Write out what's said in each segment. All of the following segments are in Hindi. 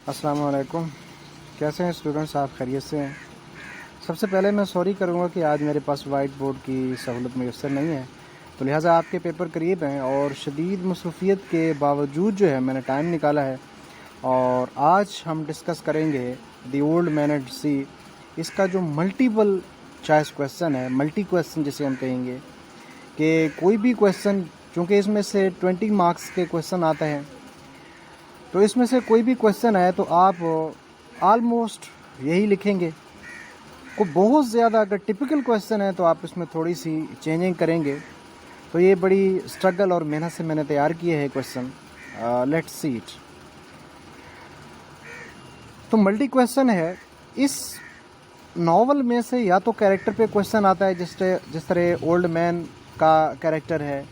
अस्सलाम वालेकुम। कैसे हैं स्टूडेंट्स, आप खैरियत से हैं? सबसे पहले मैं सॉरी करूंगा कि आज मेरे पास वाइट बोर्ड की सहूलत मैसर नहीं है, तो लिहाजा आपके पेपर करीब हैं और शदीद मसरूफियत के बावजूद जो है मैंने टाइम निकाला है और आज हम डिस्कस करेंगे द ओल्ड मैन एट सी। इसका जो मल्टीपल चॉइस क्वेश्चन है, मल्टी क्वेश्चन जिसे हम कहेंगे, कि कोई भी क्वेश्चन, चूँकि इसमें से 20 मार्क्स के क्वेश्चन आते हैं, तो इसमें से कोई भी क्वेश्चन है तो आप ऑलमोस्ट यही लिखेंगे। को बहुत ज़्यादा अगर टिपिकल क्वेश्चन है तो आप इसमें थोड़ी सी चेंजिंग करेंगे। तो ये बड़ी स्ट्रगल और मेहनत से मैंने तैयार किए हैं क्वेश्चन। Let's see it. तो मल्टी क्वेश्चन है। इस नावल में से या तो कैरेक्टर पे क्वेश्चन आता है, जिस तरह ओल्ड मैन का कैरेक्टर है,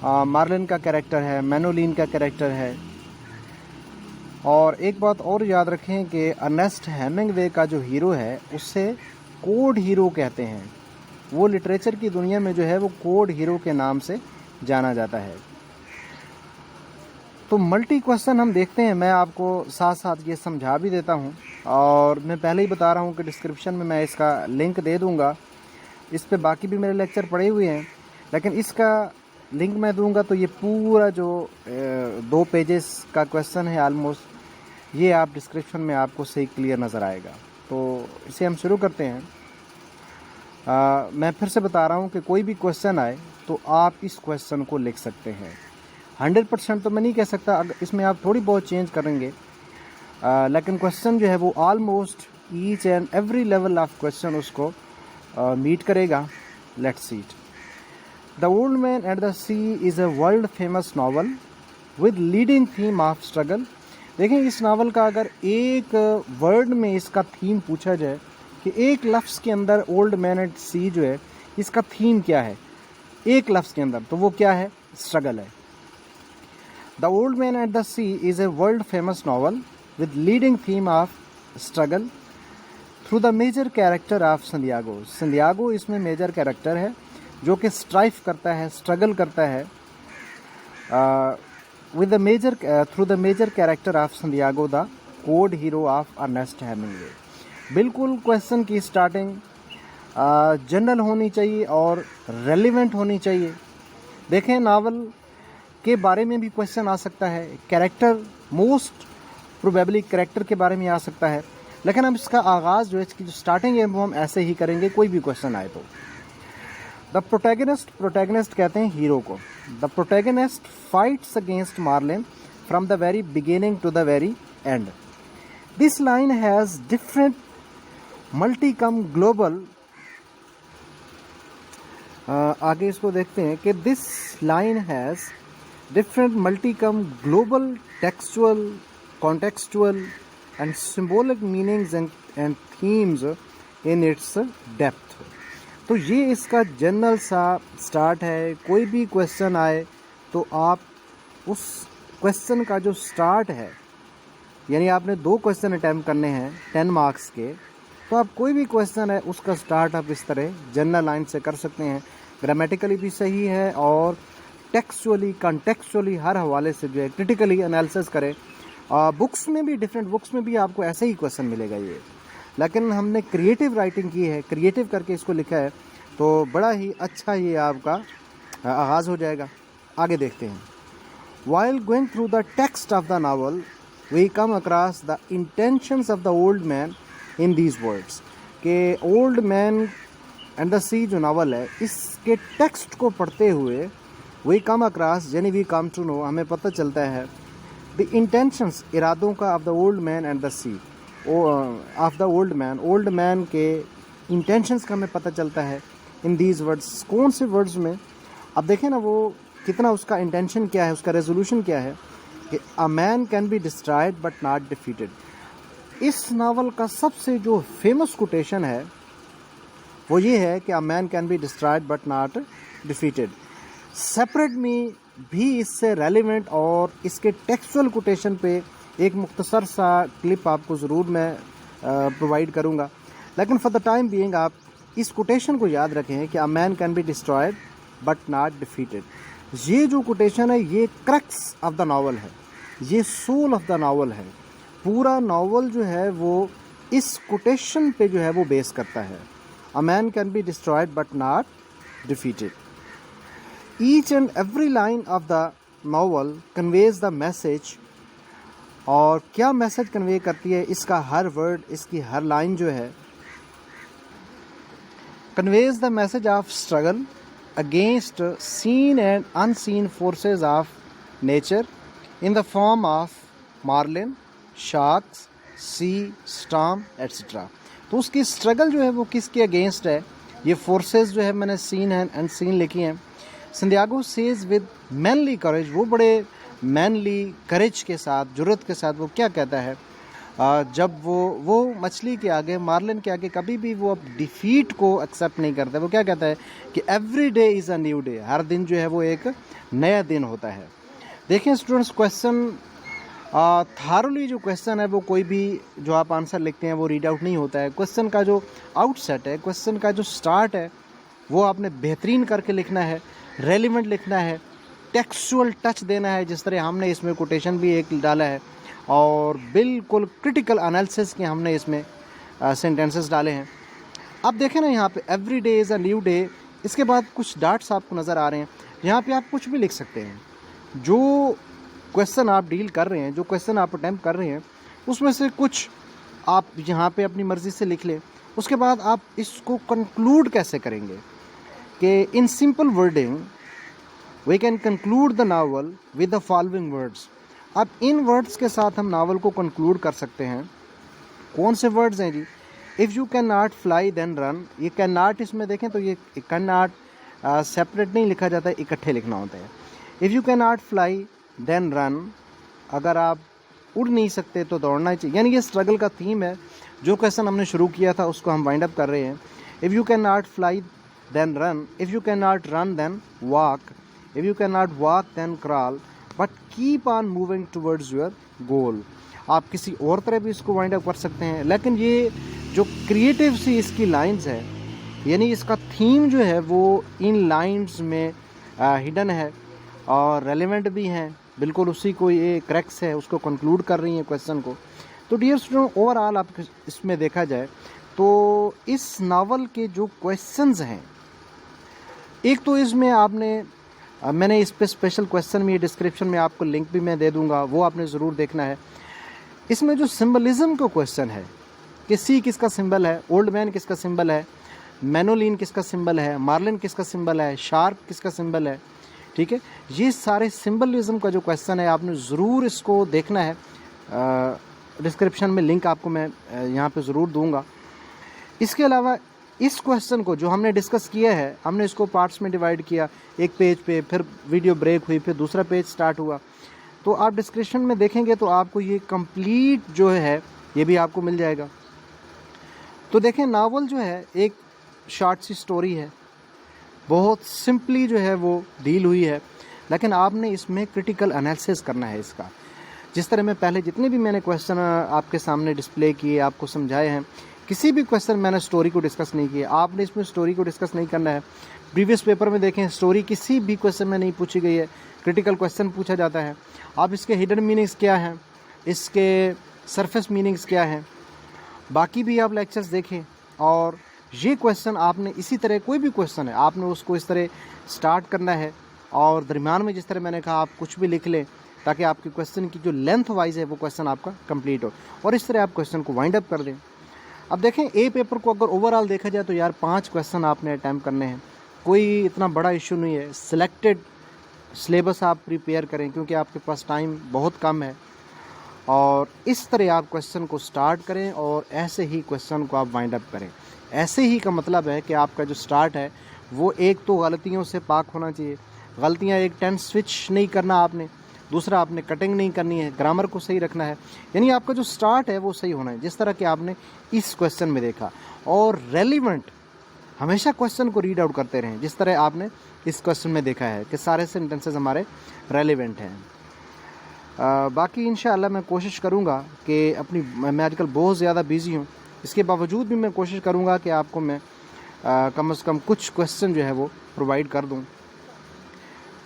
मार्लिन का कैरेक्टर है, मैनोलिन का कैरेक्टर है। और एक बात और याद रखें कि अर्नेस्ट हेमिंगवे का जो हीरो है उससे कोड हीरो कहते हैं। वो लिटरेचर की दुनिया में जो है वो कोड हीरो के नाम से जाना जाता है। तो मल्टी क्वेश्चन हम देखते हैं। मैं आपको साथ साथ ये समझा भी देता हूँ और मैं पहले ही बता रहा हूँ कि डिस्क्रिप्शन में मैं इसका लिंक दे दूँगा। इस पे बाकी भी मेरे लेक्चर पड़े हुए हैं, लेकिन इसका लिंक मैं दूंगा तो ये पूरा जो 2 पेजेस का क्वेश्चन है ऑलमोस्ट, ये आप डिस्क्रिप्शन में आपको सही क्लियर नज़र आएगा। तो इसे हम शुरू करते हैं। मैं फिर से बता रहा हूँ कि कोई भी क्वेश्चन आए तो आप इस क्वेश्चन को लिख सकते हैं। 100% तो मैं नहीं कह सकता, अगर इसमें आप थोड़ी बहुत चेंज करेंगे, लेकिन क्वेश्चन जो है वो almost each and every level of question उसको मीट करेगा। Let's see it. The old man eight the sea is a world famous novel with leading theme of struggle. देखें, इस नावल का अगर एक वर्ड में इसका थीम पूछा जाए कि एक लफ्ज़ के अंदर ओल्ड मैन एट सी जो है इसका थीम क्या है, एक लफ्ज़ के अंदर, तो वो क्या है? स्ट्रगल है। The old man eight the sea is a world famous novel with leading theme of struggle through the major character of Santiago. Santiago इसमें मेजर कैरेक्टर है जो कि स्ट्राइफ करता है, स्ट्रगल करता है with the major through the major character of Santiago, the code hero of Ernest Hemingway। बिल्कुल क्वेश्चन की स्टार्टिंग जनरल होनी चाहिए और रेलिवेंट होनी चाहिए। देखें, नावल के बारे में भी क्वेश्चन आ सकता है, कैरेक्टर मोस्ट प्रोबेबली कैरेक्टर के बारे में आ सकता है, लेकिन अब इसका आगाज़ जो है, इसकी जो स्टार्टिंग है वो हम ऐसे ही करेंगे कोई भी क्वेश्चन आए तो। द प्रोटैगनिस्ट कहते हैं हीरो को। The protagonist fights against marlin from the very beginning to the very end. This line has different multi come global. आगे इसको देखते हैं कि this line has different multi come global textual, contextual and symbolic meanings and themes in its depth. तो ये इसका जनरल सा स्टार्ट है। कोई भी क्वेश्चन आए तो आप उस क्वेश्चन का जो स्टार्ट है, यानी आपने 2 क्वेश्चन अटैम्प्ट करने हैं 10 मार्क्स के, तो आप कोई भी क्वेश्चन है उसका स्टार्ट आप इस तरह जनरल लाइन से कर सकते हैं। ग्रामेटिकली भी सही है और टेक्सचुअली, कॉन्टेक्चुअली हर हवाले से जो है क्रिटिकली एनालिसिस करें। बुक्स में भी, डिफरेंट बुक्स में भी आपको ऐसे ही क्वेश्चन मिलेगा ये, लेकिन हमने क्रिएटिव राइटिंग की है, क्रिएटिव करके इसको लिखा है, तो बड़ा ही अच्छा ये आपका आगाज़ हो जाएगा। आगे देखते हैं। While going through the text of the novel we come across the intentions of the old man in these words. के old man and the sea जो नावल है, इसके टेक्स्ट को पढ़ते हुए वी कम अक्रॉस, यानी वी कम टू नो, हमें पता चलता है द इंटेंशंस, इरादों का, of the old man and the sea, of the old man के इंटेंशंस का हमें पता चलता है इन दीज वर्ड्स। कौन से वर्ड्स में? अब देखें ना, वो कितना उसका इंटेंशन क्या है, उसका रेजोल्यूशन क्या है कि a man can be destroyed but not defeated. इस नावल का सबसे जो फेमस कोटेशन है वो ये है कि a man can be destroyed but not defeated. Separate में भी इससे रेलिवेंट और इसके टेक्सचुअल कोटेशन पे एक मुख्तसर सा क्लिप आपको ज़रूर मैं प्रोवाइड करूँगा, लेकिन फॉर द टाइम बीइंग आप इस कोटेशन को याद रखें कि a man can be destroyed but not defeated. ये जो कोटेशन है ये क्रक्स ऑफ द नावल है, ये सोल ऑफ द नावल है। पूरा नावल जो है वो इस कोटेशन पे जो है वो बेस करता है। A man can be destroyed but not defeated. Each and every line of the novel conveys the message. और क्या मैसेज कन्वे करती है, इसका हर वर्ड, इसकी हर लाइन जो है conveys the message of struggle against seen and unseen forces of nature in the form of marlin, sharks, sea, storm, etc. तो उसकी स्ट्रगल जो है वो किसके अगेंस्ट है, ये फोर्सेस जो है मैंने सीन एंड अनसीन लिखी हैं। संतियागो सेज विद मैनली करेज, वो बड़े मैनली करेज के साथ, जुर्रत के साथ वो क्या कहता है, जब वो मछली के आगे, मार्लिन के आगे कभी भी वो अब डिफीट को एक्सेप्ट नहीं करता। वो क्या कहता है कि every day is a new day, हर दिन जो है वो एक नया दिन होता है। देखें स्टूडेंट्स, क्वेश्चन थारोली जो क्वेश्चन है वो कोई भी जो आप आंसर लिखते हैं वो रीड आउट नहीं होता है। क्वेश्चन का जो आउटसेट है, क्वेश्चन का जो स्टार्ट है, वो आपने बेहतरीन करके लिखना है, रेलिवेंट लिखना है, टेक्सचुअल टच देना है, जिस तरह हमने इसमें कोटेशन भी एक डाला है, और बिल्कुल क्रिटिकल एनालिसिस के हमने इसमें सेंटेंसेस डाले हैं। अब देखें ना, यहाँ पे every day is a new day, इसके बाद कुछ डाट्स आपको नज़र आ रहे हैं। यहाँ पे आप कुछ भी लिख सकते हैं, जो क्वेश्चन आप डील कर रहे हैं, जो क्वेश्चन आप अटैम्प्ट कर रहे हैं, उसमें से कुछ आप यहाँ पे अपनी मर्ज़ी से लिख लें। उसके बाद आप इसको कंक्लूड कैसे करेंगे कि in simple wording we can conclude the novel with the following words. अब इन वर्ड्स के साथ हम नावल को कंक्लूड कर सकते हैं। कौन से वर्ड्स हैं जी? If you can not fly then run. ये कैन नॉट, इसमें देखें तो ये कैन नॉट सेपरेट नहीं लिखा जाता है, इकट्ठे लिखना होता है। If you can not fly then run, अगर आप उड़ नहीं सकते तो दौड़ना चाहिए। यानी ये स्ट्रगल का थीम है। जो क्वेश्चन हमने शुरू किया था उसको हम वाइंड अप कर रहे हैं। If you can not fly then run, if you can not run then walk, if you can not walk then crawl, but keep on moving towards your goal. आप किसी और तरह भी इसको वाइंड अप कर सकते हैं, लेकिन ये जो क्रिएटिव सी इसकी लाइंस है, यानी इसका थीम जो है वो इन लाइंस में हिडन है और रेलेवेंट भी हैं, बिल्कुल उसी को ये क्रैक्स है, उसको कंक्लूड कर रही हैं क्वेश्चन को। तो डियर स्टूडेंट, ओवरऑल आप इसमें देखा जाए तो इस नावल के जो क्वेश्चंस हैं, एक तो इसमें आपने मैंने इस पे स्पेशल क्वेश्चन में, डिस्क्रिप्शन में आपको लिंक भी मैं दे दूंगा, वो आपने ज़रूर देखना है। इसमें जो सिंबलिज्म का क्वेश्चन है कि सी किसका सिंबल है, ओल्ड मैन किसका सिंबल है, मैनोलिन किसका सिंबल है, मार्लिन किसका सिंबल है, शार्क किसका सिंबल है, ठीक है, ये सारे सिंबलिज्म का जो क्वेश्चन है आपने ज़रूर इसको देखना है। डिस्क्रिप्शन में लिंक आपको मैं यहाँ पे ज़रूर दूंगा। इसके अलावा इस क्वेश्चन को जो हमने डिस्कस किया है, हमने इसको पार्ट्स में डिवाइड किया, एक पेज पे, फिर वीडियो ब्रेक हुई, फिर दूसरा पेज स्टार्ट हुआ, तो आप डिस्क्रिप्शन में देखेंगे तो आपको ये कंप्लीट जो है ये भी आपको मिल जाएगा। तो देखें, नावल जो है एक शॉर्ट सी स्टोरी है, बहुत सिंपली जो है वो डील हुई है, लेकिन आपने इसमें क्रिटिकल एनालिसिस करना है इसका। जिस तरह मैं पहले जितने भी मैंने क्वेश्चन आपके सामने डिस्प्ले किए, आपको समझाए हैं, किसी भी क्वेश्चन मैंने स्टोरी को डिस्कस नहीं किया, आपने इसमें स्टोरी को डिस्कस नहीं करना है। प्रीवियस पेपर में देखें, स्टोरी किसी भी क्वेश्चन में नहीं पूछी गई है, क्रिटिकल क्वेश्चन पूछा जाता है। आप इसके हिडन मीनिंग्स क्या हैं, इसके सरफेस मीनिंग्स क्या हैं, बाकी भी आप लेक्चर्स देखें। और ये क्वेश्चन आपने इसी तरह, कोई भी क्वेश्चन है आपने उसको इस तरह स्टार्ट करना है, और दरमियान में जिस तरह मैंने कहा आप कुछ भी लिख लें, ताकि आपके क्वेश्चन की जो लेंथ वाइज है वो क्वेश्चन आपका कंप्लीट हो, और इस तरह आप क्वेश्चन को वाइंड अप कर दें। अब देखें, ए पेपर को अगर ओवरऑल देखा जाए तो यार 5 क्वेश्चन आपने अटैम्प्ट करने हैं, कोई इतना बड़ा इशू नहीं है। सिलेक्टेड सिलेबस आप प्रिपेयर करें, क्योंकि आपके पास टाइम बहुत कम है, और इस तरह आप क्वेश्चन को स्टार्ट करें और ऐसे ही क्वेश्चन को आप वाइंड अप करें। ऐसे ही का मतलब है कि आपका जो स्टार्ट है वो एक तो गलतियों से पाक होना चाहिए। गलतियाँ, एक टेंस स्विच नहीं करना आपने, दूसरा आपने कटिंग नहीं करनी है, ग्रामर को सही रखना है, यानी आपका जो स्टार्ट है वो सही होना है, जिस तरह कि आपने इस क्वेश्चन में देखा। और रेलिवेंट, हमेशा क्वेश्चन को रीड आउट करते रहें, जिस तरह आपने इस क्वेश्चन में देखा है कि सारे सेंटेंसेस हमारे रेलिवेंट हैं। बाकी इंशाअल्लाह मैं कोशिश करूँगा कि मैं आजकल बहुत ज़्यादा बिज़ी हूँ, इसके बावजूद भी मैं कोशिश करूँगा कि आपको मैं कम से कम कुछ क्वेश्चन जो है वो प्रोवाइड कर दूँ।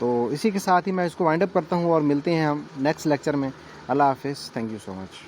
तो इसी के साथ ही मैं इसको वाइंड अप करता हूँ और मिलते हैं हम नेक्स्ट लेक्चर में। अल्लाह हाफिज़, थैंक यू सो मच।